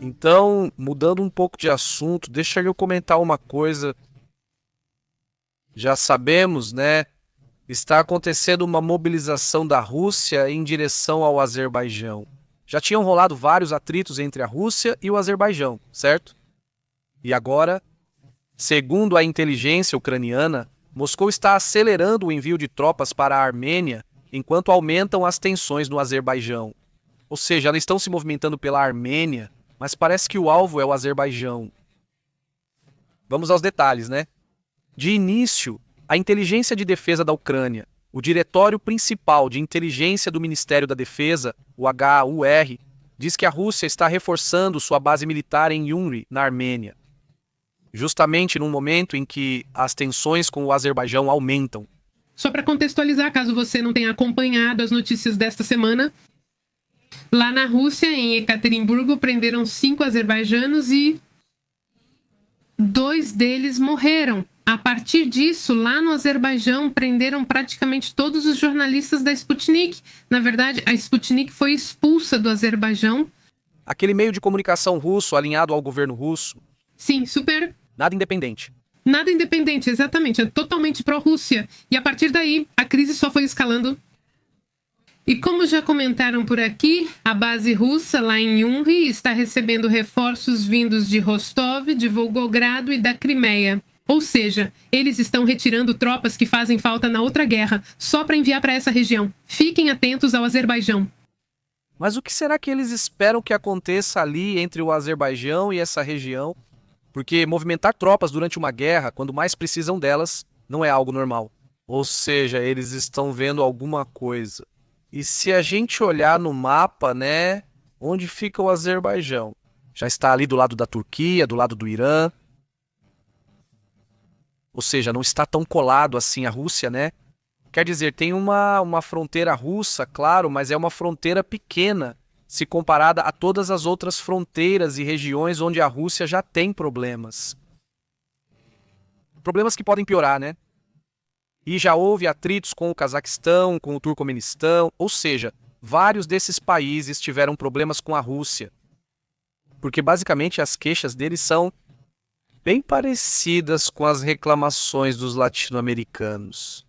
Então, mudando um pouco de assunto, deixa eu comentar uma coisa. Já sabemos, né? Está acontecendo uma mobilização da Rússia em direção ao Azerbaijão. Já tinham rolado vários atritos entre a Rússia e o Azerbaijão, certo? E agora, segundo a inteligência ucraniana, Moscou está acelerando o envio de tropas para a Armênia enquanto aumentam as tensões no Azerbaijão. Ou seja, elas estão se movimentando pela Armênia, mas parece que o alvo é o Azerbaijão. Vamos aos detalhes, né? De início, a Inteligência de Defesa da Ucrânia, o Diretório Principal de Inteligência do Ministério da Defesa, o HUR, diz que a Rússia está reforçando sua base militar em Gyumri, na Armênia, justamente num momento em que as tensões com o Azerbaijão aumentam. Só para contextualizar, caso você não tenha acompanhado as notícias desta semana, lá na Rússia, em Ekaterimburgo, prenderam 5 azerbaijanos e 2 deles morreram. A partir disso, lá no Azerbaijão, prenderam praticamente todos os jornalistas da Sputnik. Na verdade, a Sputnik foi expulsa do Azerbaijão. Aquele meio de comunicação russo alinhado ao governo russo. Sim, super. Nada independente. Nada independente, exatamente. É totalmente pró-Rússia. E a partir daí, a crise só foi escalando. E como já comentaram por aqui, a base russa lá em Gyumri está recebendo reforços vindos de Rostov, de Volgogrado e da Crimeia. Ou seja, eles estão retirando tropas que fazem falta na outra guerra, só para enviar para essa região. Fiquem atentos ao Azerbaijão. Mas o que será que eles esperam que aconteça ali entre o Azerbaijão e essa região? Porque movimentar tropas durante uma guerra, quando mais precisam delas, não é algo normal. Ou seja, eles estão vendo alguma coisa. E se a gente olhar no mapa, né, onde fica o Azerbaijão? Já está ali do lado da Turquia, do lado do Irã. Ou seja, não está tão colado assim a Rússia, né? Quer dizer, tem uma fronteira russa, claro, mas é uma fronteira pequena se comparada a todas as outras fronteiras e regiões onde a Rússia já tem problemas. Problemas que podem piorar, né? E já houve atritos com o Cazaquistão, com o Turcomenistão, ou seja, vários desses países tiveram problemas com a Rússia. Porque basicamente as queixas deles são bem parecidas com as reclamações dos latino-americanos.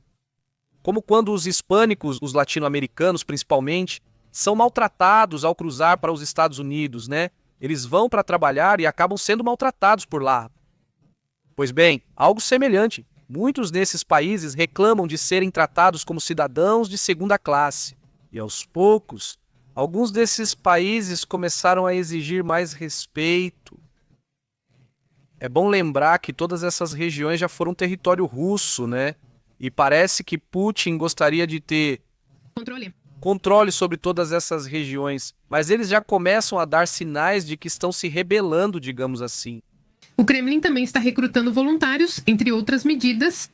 Como quando os hispânicos, os latino-americanos principalmente, são maltratados ao cruzar para os Estados Unidos, né? Eles vão para trabalhar e acabam sendo maltratados por lá. Pois bem, algo semelhante. Muitos desses países reclamam de serem tratados como cidadãos de segunda classe. E aos poucos, alguns desses países começaram a exigir mais respeito. É bom lembrar que todas essas regiões já foram território russo, né? E parece que Putin gostaria de ter controle sobre todas essas regiões, mas eles já começam a dar sinais de que estão se rebelando, digamos assim. O Kremlin também está recrutando voluntários, entre outras medidas.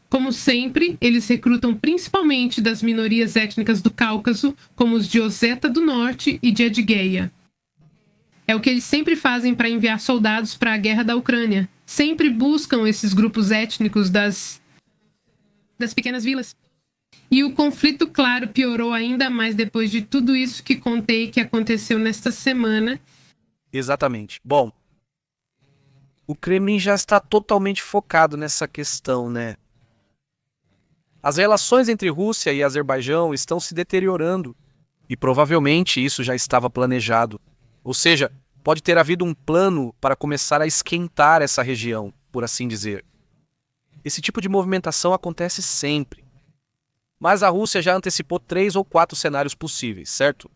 Como sempre, eles recrutam principalmente das minorias étnicas do Cáucaso, como os de Oseta do Norte e de Adigueia. É o que eles sempre fazem para enviar soldados para a guerra da Ucrânia. Sempre buscam esses grupos étnicos das pequenas vilas. E o conflito, claro, piorou ainda mais depois de tudo isso que contei que aconteceu nesta semana. Exatamente. Bom, o Kremlin já está totalmente focado nessa questão, né? As relações entre Rússia e Azerbaijão estão se deteriorando. E provavelmente isso já estava planejado. Ou seja, pode ter havido um plano para começar a esquentar essa região, por assim dizer. Esse tipo de movimentação acontece sempre. Mas a Rússia já antecipou 3 ou 4 cenários possíveis, certo?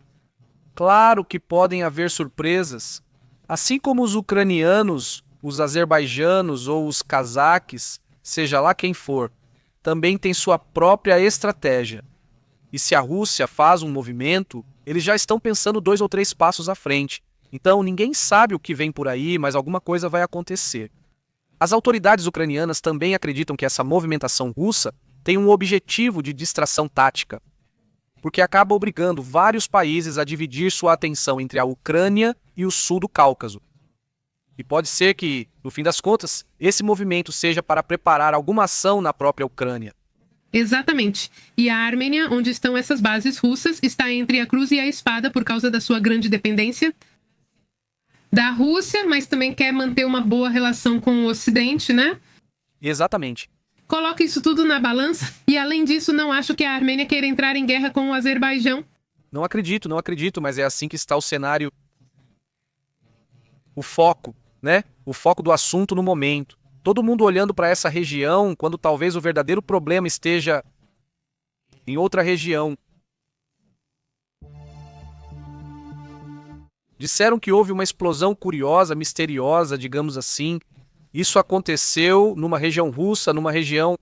Claro que podem haver surpresas. Assim como os ucranianos, os azerbaijanos ou os cazaques, seja lá quem for, também têm sua própria estratégia. E se a Rússia faz um movimento, eles já estão pensando 2 ou 3 passos à frente. Então ninguém sabe o que vem por aí, mas alguma coisa vai acontecer. As autoridades ucranianas também acreditam que essa movimentação russa tem um objetivo de distração tática, porque acaba obrigando vários países a dividir sua atenção entre a Ucrânia e o sul do Cáucaso. E pode ser que, no fim das contas, esse movimento seja para preparar alguma ação na própria Ucrânia. Exatamente. E a Armênia, onde estão essas bases russas, está entre a cruz e a espada por causa da sua grande dependência da Rússia, mas também quer manter uma boa relação com o Ocidente, né? Exatamente. Coloca isso tudo na balança e, além disso, não acho que a Armênia queira entrar em guerra com o Azerbaijão. Não acredito, mas é assim que está o cenário. O foco, né? O foco do assunto no momento. Todo mundo olhando para essa região, quando talvez o verdadeiro problema esteja em outra região. Disseram que houve uma explosão curiosa, misteriosa, digamos assim. Isso aconteceu numa região russa, numa região...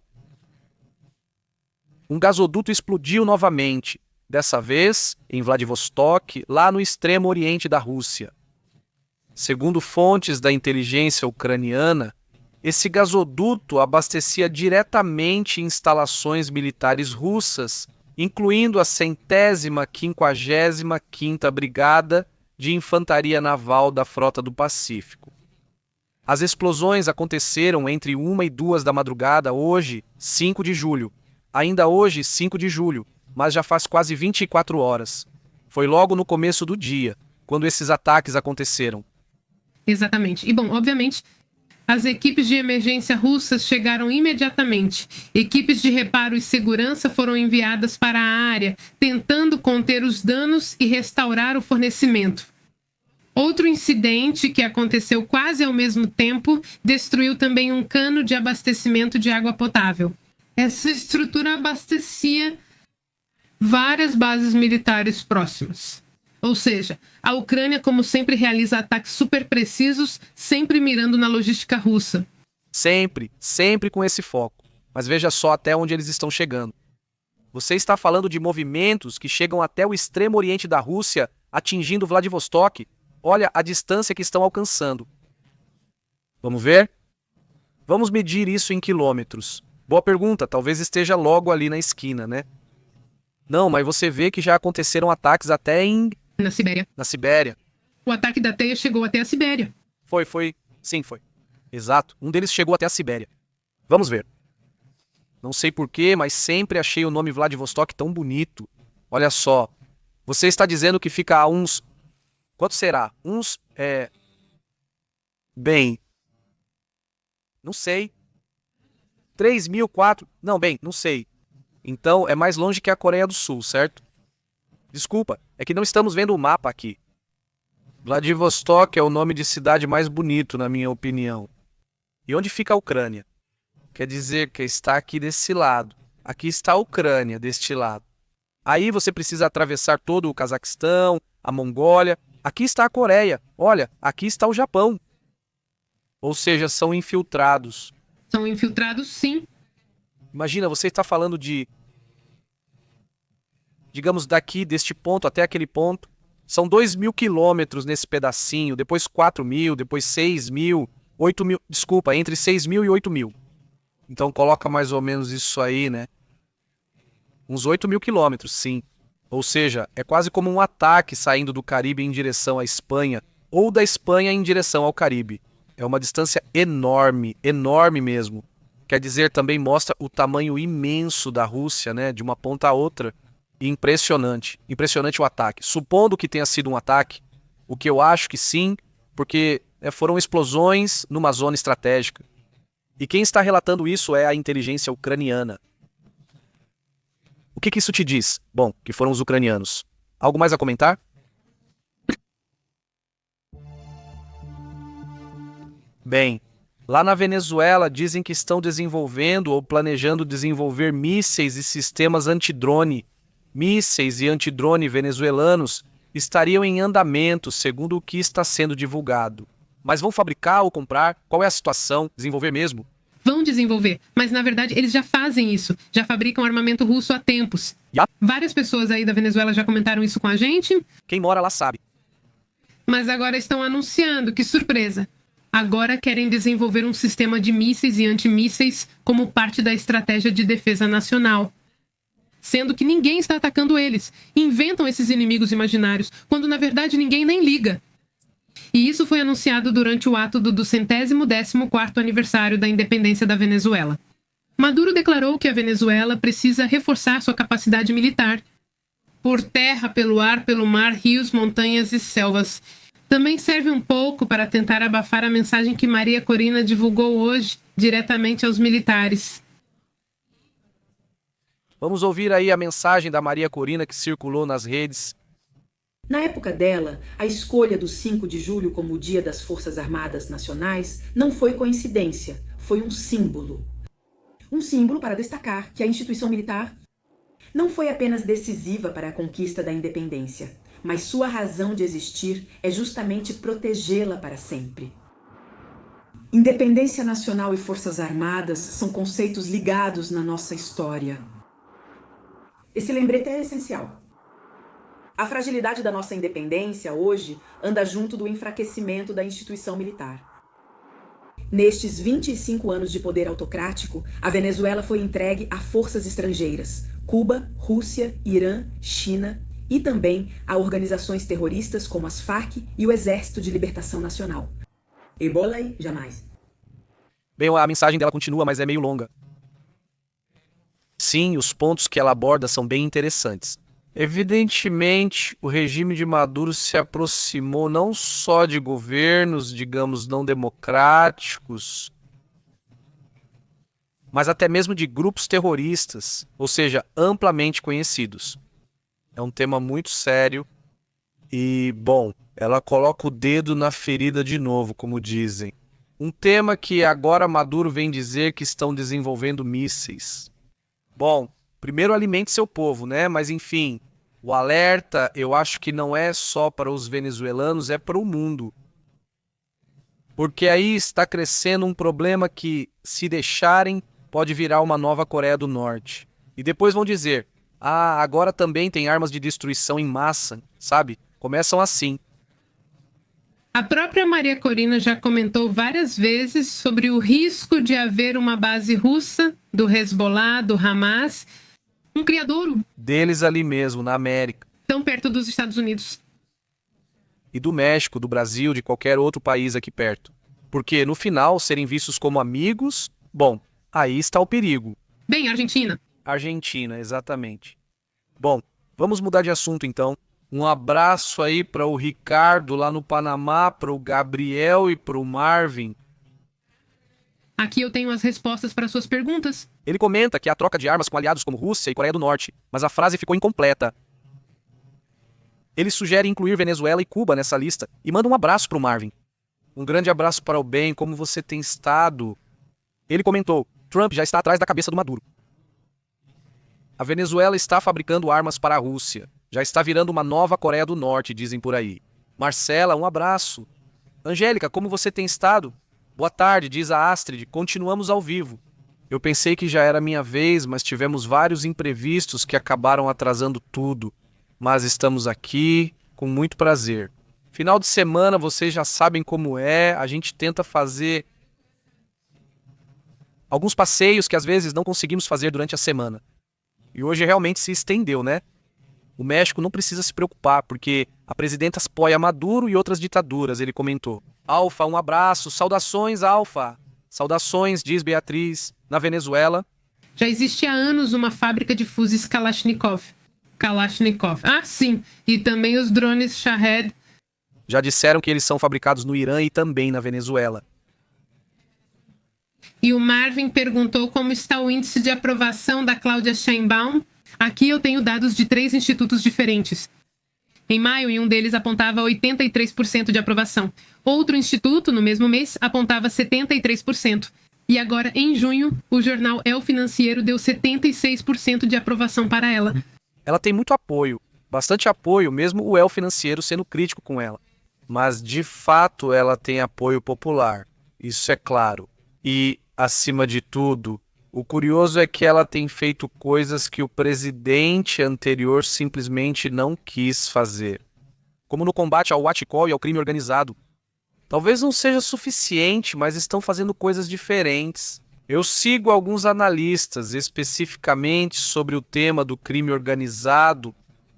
Um gasoduto explodiu novamente, dessa vez em Vladivostok, lá no extremo oriente da Rússia. Segundo fontes da inteligência ucraniana, esse gasoduto abastecia diretamente instalações militares russas, incluindo a 155ª Brigada de Infantaria Naval da Frota do Pacífico. As explosões aconteceram entre 1 e 2 da madrugada, hoje, 5 de julho. Ainda hoje, 5 de julho, mas já faz quase 24 horas. Foi logo no começo do dia, quando esses ataques aconteceram. Exatamente. E, bom, obviamente, as equipes de emergência russas chegaram imediatamente. Equipes de reparo e segurança foram enviadas para a área, tentando conter os danos e restaurar o fornecimento. Outro incidente que aconteceu quase ao mesmo tempo destruiu também um cano de abastecimento de água potável. Essa estrutura abastecia várias bases militares próximas. Ou seja, a Ucrânia, como sempre, realiza ataques super precisos, sempre mirando na logística russa. Sempre com esse foco. Mas veja só até onde eles estão chegando. Você está falando de movimentos que chegam até o extremo oriente da Rússia, atingindo Vladivostok. Olha a distância que estão alcançando. Vamos ver? Vamos medir isso em quilômetros. Boa pergunta, talvez esteja logo ali na esquina, né? Não, mas você vê que já aconteceram ataques até Na Sibéria. na Sibéria. O ataque da teia chegou até a Sibéria. Foi. Sim, foi. Exato. Um deles chegou até a Sibéria. Vamos ver. Não sei porquê, mas sempre achei o nome Vladivostok tão bonito. Olha só. Você está dizendo que fica a uns... Quanto será? Bem... Não sei. 3.000, 4... Não, bem, não sei. Então, é mais longe que a Coreia do Sul, certo? Desculpa, é que não estamos vendo o mapa aqui. Vladivostok é o nome de cidade mais bonito, na minha opinião. E onde fica a Ucrânia? Quer dizer que está aqui desse lado. Aqui está a Ucrânia, deste lado. Aí você precisa atravessar todo o Cazaquistão, a Mongólia. Aqui está a Coreia. Olha, aqui está o Japão. Ou seja, são infiltrados. São infiltrados, sim. Imagina, você está falando de... Digamos, daqui, deste ponto até aquele ponto. São 2.000 quilômetros nesse pedacinho, depois 4.000, depois 6.000, 8.000... Desculpa, entre 6.000 e 8.000. Então coloca mais ou menos isso aí, né? Uns 8.000 quilômetros, sim. Ou seja, é quase como um ataque saindo do Caribe em direção à Espanha, ou da Espanha em direção ao Caribe. É uma distância enorme, enorme mesmo. Quer dizer, também mostra o tamanho imenso da Rússia, né? De uma ponta a outra. E impressionante. Impressionante o ataque. Supondo que tenha sido um ataque, o que eu acho que sim, porque foram explosões numa zona estratégica. E quem está relatando isso é a inteligência ucraniana. O que isso te diz? Bom, que foram os ucranianos. Algo mais a comentar? Bem, lá na Venezuela dizem que estão desenvolvendo ou planejando desenvolver mísseis e sistemas antidrone. Mísseis e antidrone venezuelanos estariam em andamento, segundo o que está sendo divulgado. Mas vão fabricar ou comprar? Qual é a situação? Desenvolver mesmo? Vão desenvolver, mas na verdade eles já fazem isso. Já fabricam armamento russo há tempos. Já? Várias pessoas aí da Venezuela já comentaram isso com a gente. Quem mora lá sabe. Mas agora estão anunciando, que surpresa. Agora querem desenvolver um sistema de mísseis e antimísseis como parte da estratégia de defesa nacional. Sendo que ninguém está atacando eles. Inventam esses inimigos imaginários, quando na verdade ninguém nem liga. E isso foi anunciado durante o ato do 214º aniversário da independência da Venezuela. Maduro declarou que a Venezuela precisa reforçar sua capacidade militar. Por terra, pelo ar, pelo mar, rios, montanhas e selvas. Também serve um pouco para tentar abafar a mensagem que Maria Corina divulgou hoje diretamente aos militares. Vamos ouvir aí a mensagem da Maria Corina que circulou nas redes. Na época dela, a escolha do 5 de julho como o Dia das Forças Armadas Nacionais não foi coincidência, foi um símbolo. Um símbolo para destacar que a instituição militar não foi apenas decisiva para a conquista da independência, mas sua razão de existir é justamente protegê-la para sempre. Independência nacional e Forças Armadas são conceitos ligados na nossa história. Esse lembrete é essencial. A fragilidade da nossa independência hoje anda junto do enfraquecimento da instituição militar. Nestes 25 anos de poder autocrático, a Venezuela foi entregue a forças estrangeiras, Cuba, Rússia, Irã, China e também a organizações terroristas como as Farc e o Exército de Libertação Nacional. Ebola e jamais. Bem, a mensagem dela continua, mas é meio longa. Sim, os pontos que ela aborda são bem interessantes. Evidentemente, o regime de Maduro se aproximou não só de governos, digamos, não democráticos, mas até mesmo de grupos terroristas, ou seja, amplamente conhecidos. É um tema muito sério e, bom, ela coloca o dedo na ferida de novo, como dizem. Um tema que agora Maduro vem dizer que estão desenvolvendo mísseis. Bom, primeiro alimente seu povo, né? Mas enfim, o alerta eu acho que não é só para os venezuelanos, é para o mundo. Porque aí está crescendo um problema que, se deixarem, pode virar uma nova Coreia do Norte. E depois vão dizer, agora também tem armas de destruição em massa, sabe? Começam assim. A própria Maria Corina já comentou várias vezes sobre o risco de haver uma base russa, do Hezbollah, do Hamas, um criadouro deles ali mesmo, na América. Tão perto dos Estados Unidos. E do México, do Brasil, de qualquer outro país aqui perto. Porque, no final, serem vistos como amigos, bom, aí está o perigo. Bem, Argentina. Argentina, exatamente. Bom, vamos mudar de assunto então. Um abraço aí para o Ricardo lá no Panamá, para o Gabriel e para o Marvin. Aqui eu tenho as respostas para suas perguntas. Ele comenta que há troca de armas com aliados como Rússia e Coreia do Norte, mas a frase ficou incompleta. Ele sugere incluir Venezuela e Cuba nessa lista e manda um abraço para o Marvin. Um grande abraço para o bem, como você tem estado? Ele comentou, Trump já está atrás da cabeça do Maduro. A Venezuela está fabricando armas para a Rússia. Já está virando uma nova Coreia do Norte, dizem por aí. Marcela, um abraço. Angélica, como você tem estado? Boa tarde, diz a Astrid. Continuamos ao vivo. Eu pensei que já era minha vez, mas tivemos vários imprevistos que acabaram atrasando tudo. Mas estamos aqui com muito prazer. Final de semana, vocês já sabem como é. A gente tenta fazer alguns passeios que às vezes não conseguimos fazer durante a semana. E hoje realmente se estendeu, né? O México não precisa se preocupar, porque a presidenta apoia Maduro e outras ditaduras, ele comentou. Alfa, um abraço. Saudações, Alfa. Saudações, diz Beatriz. Na Venezuela. Já existe há anos uma fábrica de fuzis Kalashnikov. Ah, sim. E também os drones Shahed. Já disseram que eles são fabricados no Irã e também na Venezuela. E o Marvin perguntou como está o índice de aprovação da Cláudia Sheinbaum. Aqui eu tenho dados de 3 institutos diferentes. Em maio, em um deles apontava 83% de aprovação. Outro instituto, no mesmo mês, apontava 73%. E agora, em junho, o jornal El Financiero deu 76% de aprovação para ela. Ela tem muito apoio, bastante apoio, mesmo o El Financiero sendo crítico com ela. Mas, de fato, ela tem apoio popular. Isso é claro. E, acima de tudo, o curioso é que ela tem feito coisas que o presidente anterior simplesmente não quis fazer. Como no combate ao Huachicol e ao crime organizado. Talvez não seja suficiente, mas estão fazendo coisas diferentes. Eu sigo alguns analistas especificamente sobre o tema do crime organizado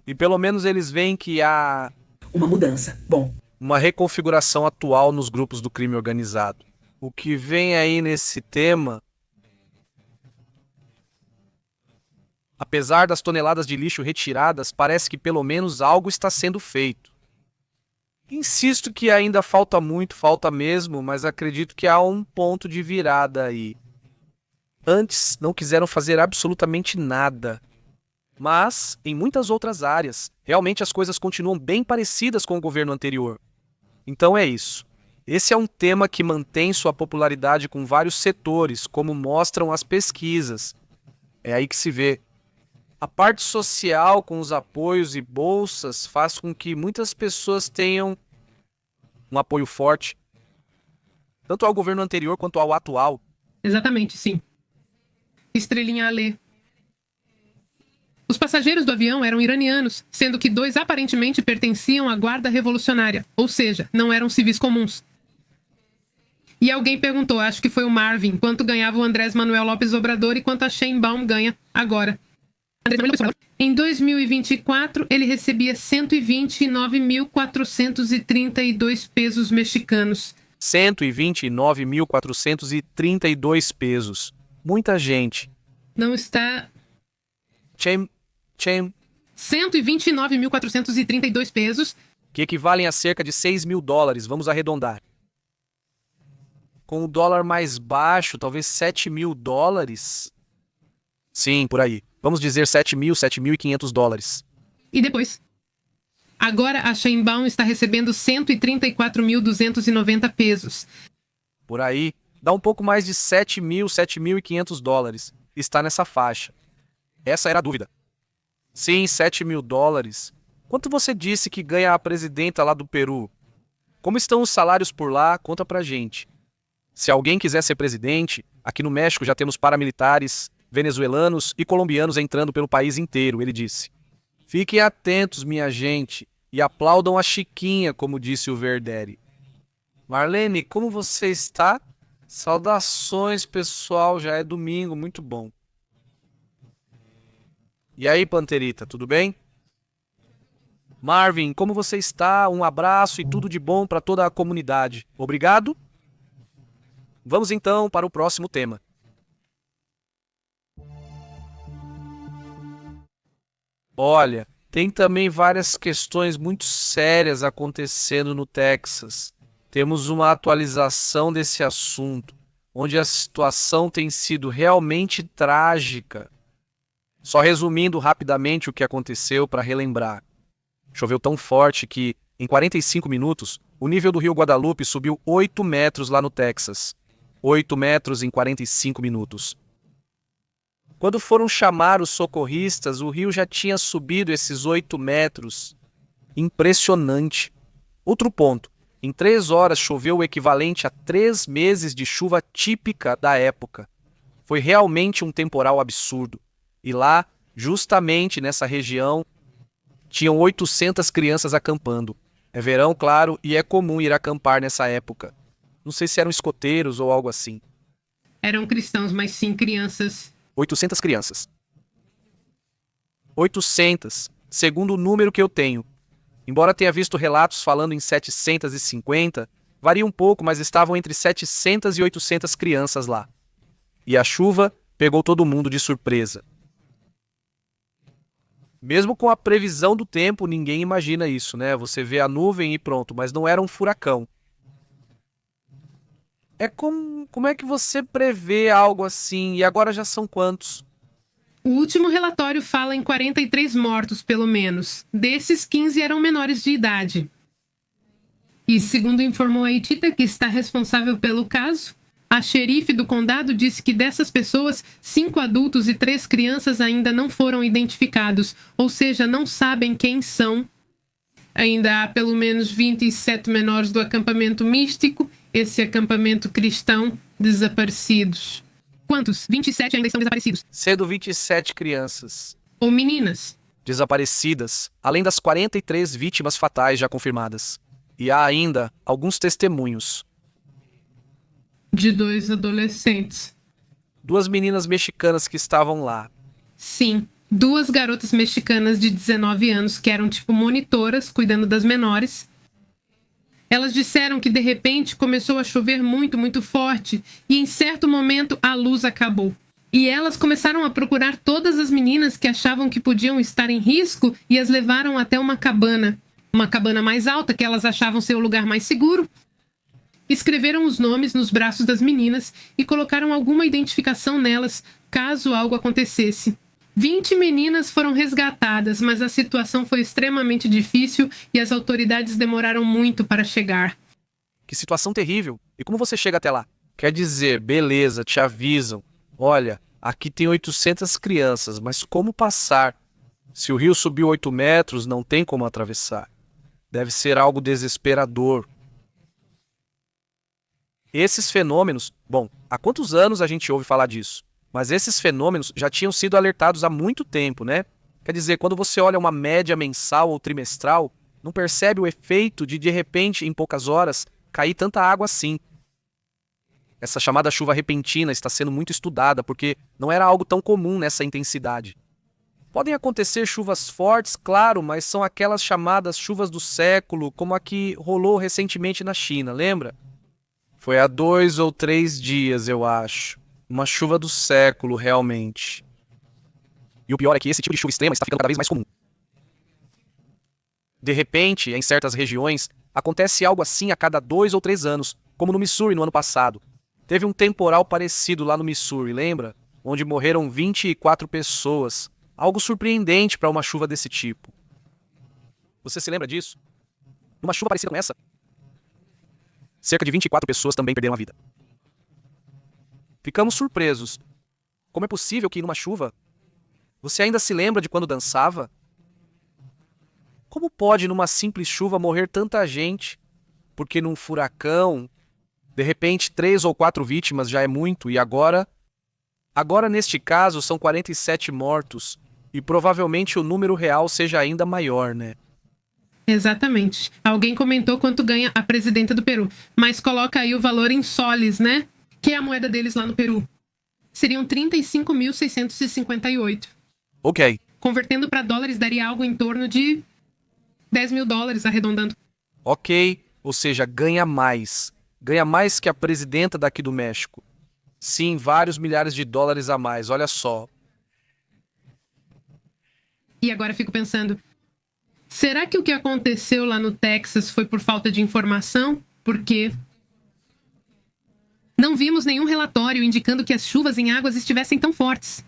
e pelo menos eles veem que há uma mudança. Bom. Uma reconfiguração atual nos grupos do crime organizado. O que vem aí nesse tema, apesar das toneladas de lixo retiradas, parece que pelo menos algo está sendo feito. Insisto que ainda falta muito, falta mesmo, mas acredito que há um ponto de virada aí. Antes não quiseram fazer absolutamente nada. Mas, em muitas outras áreas, realmente as coisas continuam bem parecidas com o governo anterior. Então é isso. Esse é um tema que mantém sua popularidade com vários setores, como mostram as pesquisas. É aí que se vê. A parte social, com os apoios e bolsas, faz com que muitas pessoas tenham um apoio forte, tanto ao governo anterior quanto ao atual. Exatamente, sim. Estrelinha Alê. Os passageiros do avião eram iranianos, sendo que 2 aparentemente pertenciam à guarda revolucionária, ou seja, não eram civis comuns. E alguém perguntou, acho que foi o Marvin, quanto ganhava o Andrés Manuel Lopes Obrador e quanto a Sheinbaum ganha agora. Em 2024, ele recebia 129.432 pesos mexicanos. 129.432 pesos. Muita gente. Não está... Chem. 129.432 pesos. Que equivalem a cerca de 6 mil dólares, vamos arredondar. Com o dólar mais baixo, talvez 7 mil dólares. Sim, por aí. Vamos dizer 7.500 dólares. E depois? Agora a Sheinbaum está recebendo 134.290 pesos. Por aí, dá um pouco mais de 7.500 dólares. Está nessa faixa. Essa era a dúvida. Sim, 7 mil dólares. Quanto você disse que ganha a presidenta lá do Peru? Como estão os salários por lá? Conta pra gente. Se alguém quiser ser presidente, aqui no México já temos paramilitares, venezuelanos e colombianos entrando pelo país inteiro, ele disse. Fiquem atentos, minha gente, e aplaudam a Chiquinha, como disse o Verderi. Marlene, como você está? Saudações, pessoal, já é domingo, muito bom. E aí, Panterita, tudo bem? Marvin, como você está? Um abraço e tudo de bom para toda a comunidade. Obrigado. Vamos então para o próximo tema. Olha, tem também várias questões muito sérias acontecendo no Texas. Temos uma atualização desse assunto, onde a situação tem sido realmente trágica. Só resumindo rapidamente o que aconteceu para relembrar. Choveu tão forte que, em 45 minutos, o nível do rio Guadalupe subiu 8 metros lá no Texas. 8 metros em 45 minutos. Quando foram chamar os socorristas, o rio já tinha subido esses 8 metros. Impressionante. Outro ponto. Em 3 horas choveu o equivalente a 3 meses de chuva típica da época. Foi realmente um temporal absurdo. E lá, justamente nessa região, tinham 800 crianças acampando. É verão, claro, e é comum ir acampar nessa época. Não sei se eram escoteiros ou algo assim. Eram cristãos, mas sim crianças. 800 crianças. 800, segundo o número que eu tenho. Embora tenha visto relatos falando em 750, varia um pouco, mas estavam entre 700 e 800 crianças lá. E a chuva pegou todo mundo de surpresa. Mesmo com a previsão do tempo, ninguém imagina isso, né? Você vê a nuvem e pronto, mas não era um furacão. Como é que você prevê algo assim? E agora já são quantos? O último relatório fala em 43 mortos, pelo menos. Desses, 15 eram menores de idade. E segundo informou a Itita, que está responsável pelo caso, a xerife do condado disse que dessas pessoas, 5 adultos e 3 crianças ainda não foram identificados, ou seja, não sabem quem são. Ainda há pelo menos 27 menores do acampamento místico, esse acampamento cristão, desaparecidos. Quantos? 27 ainda estão desaparecidos. Sendo 27 crianças. Ou meninas. Desaparecidas, além das 43 vítimas fatais já confirmadas. E há ainda alguns testemunhos. De 2 adolescentes. 2 meninas mexicanas que estavam lá. Sim, 2 garotas mexicanas de 19 anos que eram tipo monitoras, cuidando das menores. Elas disseram que de repente começou a chover muito, muito forte e em certo momento a luz acabou. E elas começaram a procurar todas as meninas que achavam que podiam estar em risco e as levaram até uma cabana uma cabana mais alta que elas achavam ser o lugar mais seguro. Escreveram os nomes nos braços das meninas e colocaram alguma identificação nelas caso algo acontecesse. 20 meninas foram resgatadas, mas a situação foi extremamente difícil e as autoridades demoraram muito para chegar. Que situação terrível. E como você chega até lá? Quer dizer, beleza, te avisam. Olha, aqui tem 800 crianças, mas como passar? Se o rio subiu 8 metros, não tem como atravessar. Deve ser algo desesperador. Esses fenômenos... Bom, há quantos anos a gente ouve falar disso? Mas esses fenômenos já tinham sido alertados há muito tempo, né? Quer dizer, quando você olha uma média mensal ou trimestral, não percebe o efeito de repente, em poucas horas, cair tanta água assim. Essa chamada chuva repentina está sendo muito estudada, porque não era algo tão comum nessa intensidade. Podem acontecer chuvas fortes, claro, mas são aquelas chamadas chuvas do século, como a que rolou recentemente na China, lembra? Foi há 2 ou 3 dias, eu acho. Uma chuva do século, realmente. E o pior é que esse tipo de chuva extrema está ficando cada vez mais comum. De repente, em certas regiões, acontece algo assim a cada 2 ou 3 anos, como no Missouri no ano passado. Teve um temporal parecido lá no Missouri, lembra? Onde morreram 24 pessoas. Algo surpreendente para uma chuva desse tipo. Você se lembra disso? Numa chuva parecida com essa, cerca de 24 pessoas também perderam a vida. Ficamos surpresos. Como é possível que numa chuva... Você ainda se lembra de quando dançava? Como pode numa simples chuva morrer tanta gente? Porque num furacão, de repente 3 ou 4 vítimas já é muito, e agora... Agora neste caso são 47 mortos, e provavelmente o número real seja ainda maior, né? Exatamente. Alguém comentou quanto ganha a presidenta do Peru, mas coloca aí o valor em soles, né? Que é a moeda deles lá no Peru. Seriam 35.658. Ok. Convertendo para dólares daria algo em torno de 10 mil dólares, arredondando. Ok, ou seja, ganha mais. Ganha mais que a presidenta daqui do México. Sim, vários milhares de dólares a mais, olha só. E agora fico pensando, será que o que aconteceu lá no Texas foi por falta de informação? Porque não vimos nenhum relatório indicando que as chuvas em águas estivessem tão fortes.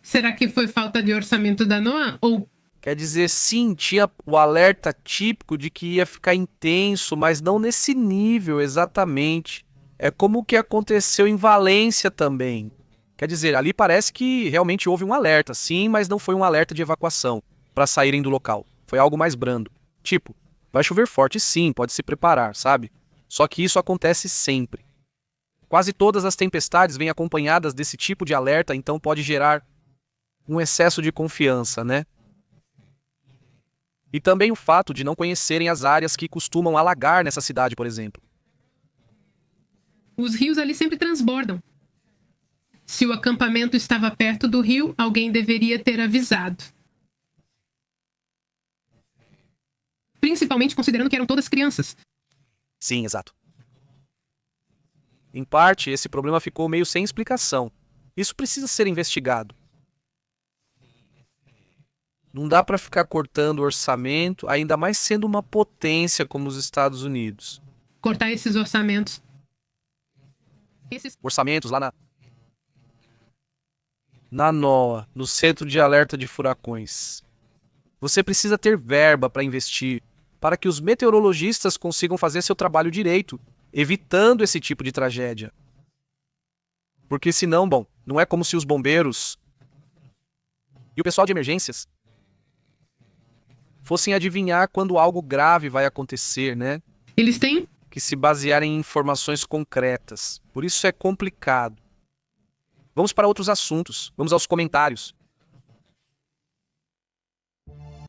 Será que foi falta de orçamento da NOAA? Ou... Quer dizer, sim, tinha o alerta típico de que ia ficar intenso, mas não nesse nível exatamente. É como o que aconteceu em Valência também. Quer dizer, ali parece que realmente houve um alerta, sim, mas não foi um alerta de evacuação para saírem do local. Foi algo mais brando. Tipo, vai chover forte sim, pode se preparar, sabe? Só que isso acontece sempre. Quase todas as tempestades vêm acompanhadas desse tipo de alerta, então pode gerar um excesso de confiança, né? E também o fato de não conhecerem as áreas que costumam alagar nessa cidade, por exemplo. Os rios ali sempre transbordam. Se o acampamento estava perto do rio, alguém deveria ter avisado. Principalmente considerando que eram todas crianças. Sim, exato. Em parte, esse problema ficou meio sem explicação. Isso precisa ser investigado. Não dá para ficar cortando orçamento, ainda mais sendo uma potência como os Estados Unidos. Cortar esses orçamentos. Orçamentos lá na NOAA, no Centro de Alerta de Furacões. Você precisa ter verba para investir, para que os meteorologistas consigam fazer seu trabalho direito, evitando esse tipo de tragédia. Porque senão, bom, não é como se os bombeiros e o pessoal de emergências fossem adivinhar quando algo grave vai acontecer, né? Eles têm que se basear em informações concretas. Por isso é complicado. Vamos para outros assuntos. Vamos aos comentários.